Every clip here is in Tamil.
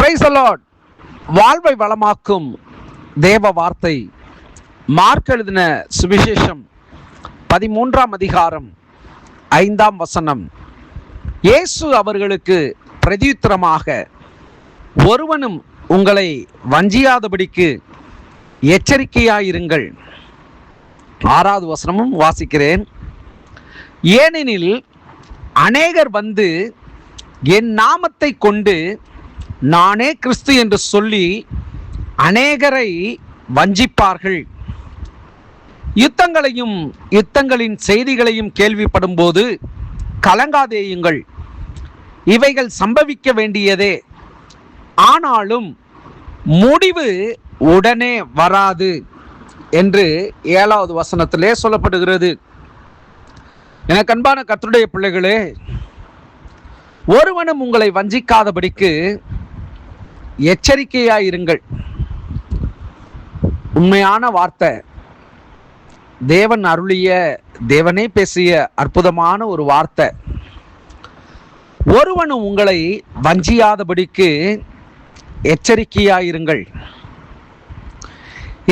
Praise the Lord. வாழ்வை வளமாக்கும் தேவ வார்த்தை. மார்க் எழுதின சுவிசேஷம் 13ஆம் அதிகாரம் 5ஆம் வசனம். இயேசு அவர்களுக்கு பிரதியுத்தரமாக, ஒருவனும் உங்களை வஞ்சியாதபடிக்கு எச்சரிக்கையாயிருங்கள். 6வது வசனமும் வாசிக்கிறேன். ஏனெனில் அநேகர் வந்து என் நாமத்தை கொண்டு நானே கிறிஸ்து என்று சொல்லி அநேகரை வஞ்சிப்பார்கள். யுத்தங்களின் செய்திகளையும் கேள்விப்படும் போது கலங்காதேயுங்கள், இவைகள் சம்பவிக்க வேண்டியதே, ஆனாலும் முடிவு உடனே வராது என்று 7வது வசனத்திலே சொல்லப்படுகிறது. எனக்கு அன்பான கர்த்தருடைய பிள்ளைகளே, ஒருவனும் உங்களை வஞ்சிக்காதபடிக்கு எச்சரிக்கையாயிருங்கள். உண்மையான வார்த்தை. தேவன் அருளிய, தேவனே பேசிய அற்புதமான ஒரு வார்த்தை. ஒருவனும் உங்களை வஞ்சியாதபடிக்கு எச்சரிக்கையாயிருங்கள்.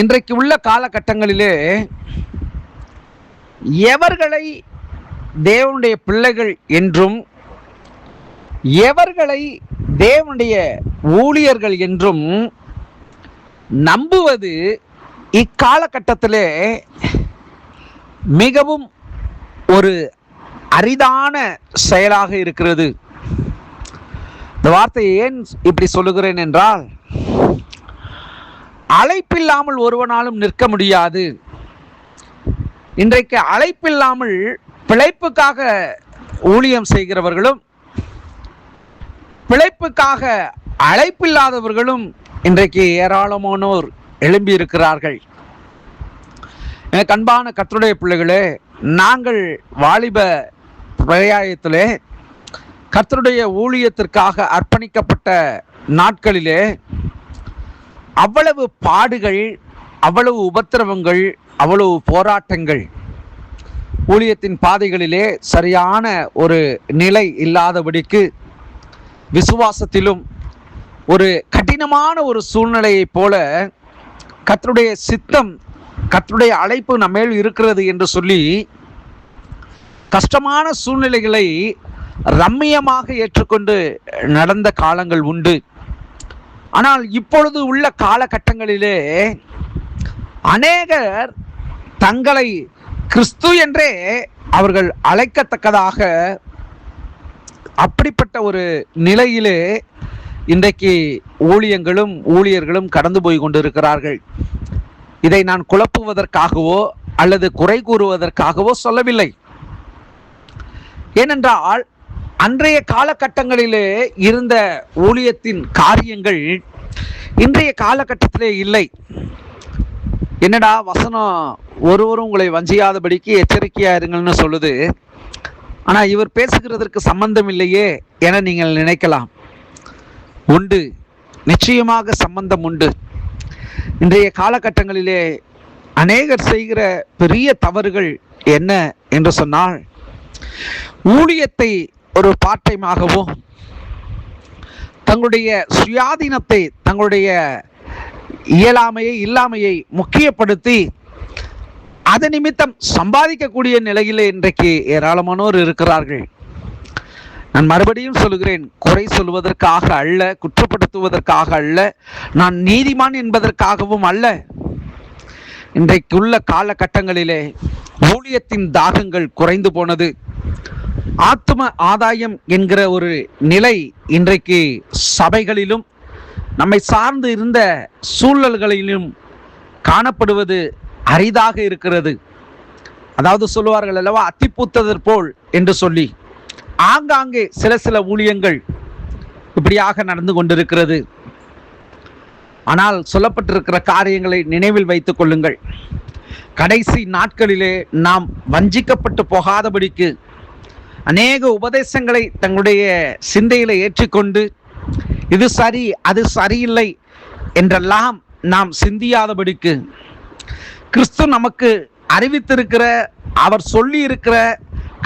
இன்றைக்கு உள்ள காலகட்டங்களிலே எவர்களை தேவனுடைய பிள்ளைகள் என்றும் எவர்களை தேவனுடைய ஊழியர்கள் என்றும் நம்புவது இக்காலகட்டத்திலே மிகவும் ஒரு அரிதான செயலாக இருக்கிறது. இந்த வார்த்தையை ஏன் இப்படி சொல்லுகிறேன் என்றால், அழைப்பில்லாமல் ஒருவனாலும் நிற்க முடியாது. இன்றைக்கு அழைப்பில்லாமல் பிழைப்புக்காக ஊழியம் செய்கிறவர்களும் பிழைப்புக்காக அழைப்பில்லாதவர்களும் இன்றைக்கு ஏராளமானோர் எழும்பி இருக்கிறார்கள். எனக்கு அன்பான கர்த்தருடைய பிள்ளைகளே, நாங்கள் வாலிப பிரயாயத்திலே கர்த்தருடைய ஊழியத்திற்காக அர்ப்பணிக்கப்பட்ட நாட்களிலே அவ்வளவு பாடுகள், அவ்வளவு உபத்திரவங்கள், அவ்வளவு போராட்டங்கள், ஊழியத்தின் பாதைகளிலே சரியான ஒரு நிலை இல்லாதபடிக்கு விசுவாசத்திலும் ஒரு கடினமான ஒரு சூழ்நிலையைப் போல கர்த்தருடைய சித்தம், கர்த்தருடைய அழைப்பு நம்மேல் இருக்கிறது என்று சொல்லி கஷ்டமான சூழ்நிலைகளை ரம்மியமாக ஏற்றுக்கொண்டு நடந்த காலங்கள் உண்டு. ஆனால் இப்பொழுது உள்ள காலகட்டங்களிலே அநேகர் தங்களை கிறிஸ்து என்றே அவர்கள் அழைக்கத்தக்கதாக அப்படிப்பட்ட ஒரு நிலையிலே இன்றைக்கு ஊழியர்களும் கடந்து போய் கொண்டிருக்கிறார்கள். இதை நான் குழப்புவதற்காகவோ அல்லது குறை கூறுவதற்காகவோ சொல்லவில்லை. ஏனென்றால் அன்றைய காலகட்டங்களிலே இருந்த ஊழியத்தின் காரியங்கள் இன்றைய காலகட்டத்திலே இல்லை. என்னடா வசனம், ஒருவரும் உங்களை வஞ்சியாதபடிக்கு எச்சரிக்கையா இருங்கள்னு சொல்லுது, ஆனால் இவர் பேசுகிறதற்கு சம்பந்தம் இல்லையே என நீங்கள் நினைக்கலாம். உண்டு, நிச்சயமாக சம்பந்தம் உண்டு. இன்றைய காலகட்டங்களிலே அநேகர் செய்கிற பெரிய தவறுகள் என்ன என்று சொன்னால், ஊழியத்தை ஒரு பார்ட் டைமாகவோ, தங்களுடைய சுயாதீனத்தை, தங்களுடைய இல்லாமையை முக்கியப்படுத்தி அது நிமித்தம் சம்பாதிக்கக்கூடிய நிலையிலே இன்றைக்கு ஏராளமானோர் இருக்கிறார்கள். நான் மறுபடியும் சொல்லுகிறேன், குறை சொல்வதற்காக அல்ல, குற்றப்படுத்துவதற்காக அல்ல, நான் நீதிமான் என்பதற்காகவும் அல்ல. இன்றைக்குள்ள காலகட்டங்களிலே ஊழியத்தின் தாகங்கள் குறைந்து போனது. ஆத்தும ஆதாயம் என்கிற ஒரு நிலை இன்றைக்கு சபைகளிலும் நம்மை சார்ந்து இருந்த சூழல்களிலும் காணப்படுவது அரிதாக இருக்கிறது. அதாவது சொல்லுவார்கள் அல்லவா, அத்திப்பூத்ததற் போல் என்று சொல்லி ஆங்காங்கே சில ஊழியங்கள் இப்படியாக நடந்து கொண்டிருக்கிறது. ஆனால் சொல்லப்பட்டிருக்கிற காரியங்களை நினைவில் வைத்துக் கொள்ளுங்கள். கடைசி நாட்களிலே நாம் வஞ்சிக்கப்பட்டு போகாதபடிக்கு அநேக உபதேசங்களை தங்களுடைய சிந்தையில ஏற்றிக்கொண்டு இது சரி அது சரியில்லை என்றெல்லாம் நாம் சிந்தியாதபடிக்கு, கிறிஸ்து நமக்கு அறிவித்திருக்கிற, அவர் சொல்லி இருக்கிற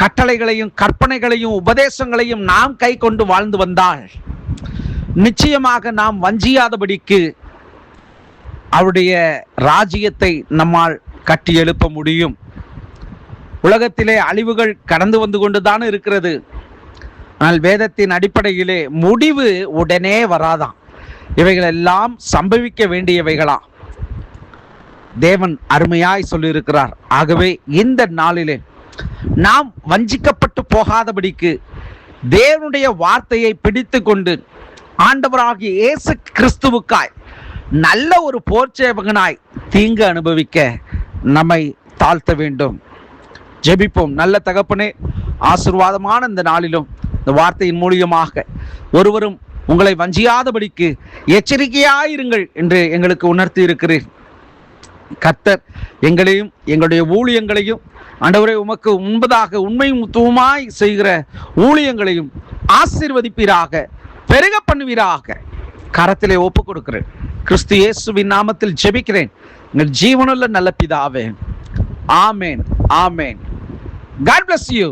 கட்டளைகளையும் கற்பனைகளையும் உபதேசங்களையும் நாம் கை கொண்டு வாழ்ந்து வந்தால் நிச்சயமாக நாம் வஞ்சியாதபடிக்கு அவருடைய ராஜ்யத்தை நம்மால் கட்டி எழுப்ப முடியும். உலகத்திலே அழிவுகள் கடந்து வந்து கொண்டுதான் இருக்கிறது. ஆனால் வேதத்தின் அடிப்படையிலே முடிவு உடனே வராதாம். இவைகள் எல்லாம் சம்பவிக்க வேண்டியவைகளா தேவன் அருமையாய் சொல்லியிருக்கிறார். ஆகவே இந்த நாளிலே நாம் வஞ்சிக்கப்பட்டு போகாதபடிக்கு தேவனுடைய வார்த்தையை பிடித்து கொண்டு ஆண்டவராகிய இயேசு கிறிஸ்துவுக்காய் நல்ல ஒரு போர்ச்சேவகனாய் தீங்கு அனுபவிக்க நம்மை தாழ்த்த வேண்டும். ஜெபிப்போம். நல்ல தகப்பனே, ஆசீர்வாதமான இந்த நாளிலும் இந்த வார்த்தையின் மூலியமாக ஒருவரும் உங்களை வஞ்சியாதபடிக்கு எச்சரிக்கையாயிருங்கள் என்று எங்களுக்கு உணர்த்தி இருக்கிறீர். கர்த்தர் எங்களையும் எங்களுடைய ஊழியங்களையும் ஆண்டவரே உமக்கு முன்பதாக உண்மையும் முத்துவமாய் செய்கிற ஊழியங்களையும் ஆசீர்வதிப்பீராக, பெருக பண்ணுவீராக. கரத்திலே ஒப்பு கொடுக்கிறேன். கிறிஸ்து இயேசுவின் நாமத்தில் ஜெபிக்கிறேன் எங்கள் ஜீவனுள்ள நல்ல பிதாவே. ஆமேன், ஆமேன். God bless you.